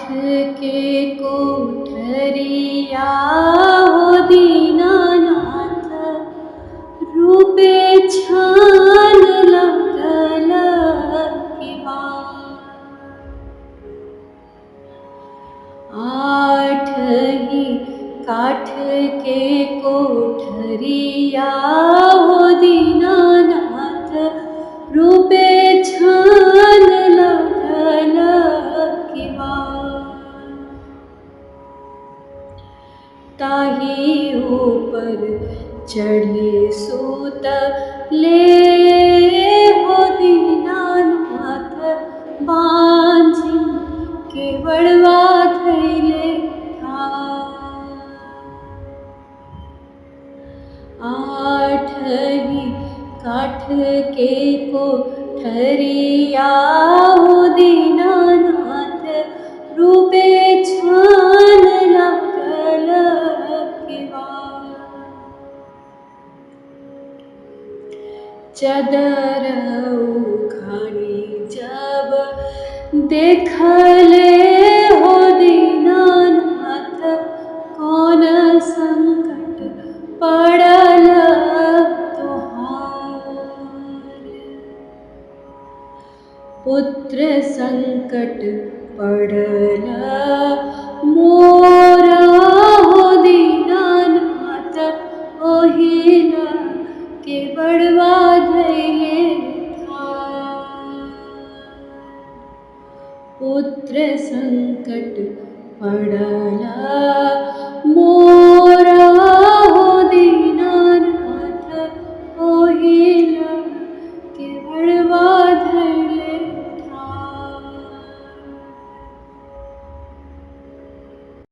के कोठरिया हो दीनानाथ, रूपे छान लगल किवाड़। आठ ही काठ के कोठरिया हो दीनानाथ, रूपे छान लगल किवाड़। ताही ऊपर चढ़े सूत ले हो दीनानाथ, बांझिन के बड़वा धैले ठाड़। आठ ही काठ के कोठरिया हो दीनानाथ, रूपे छान लगल किवाड़। चदर उघाड़ी जब देखले हो दीनानाथ, कौन संकट पड़ल तोहार। पुत्र संकट पड़ल मोरा हो दीनानाथ, ओहिला के बड़वा धैले ठाड़। पुत्र संकट पड़ल मोरा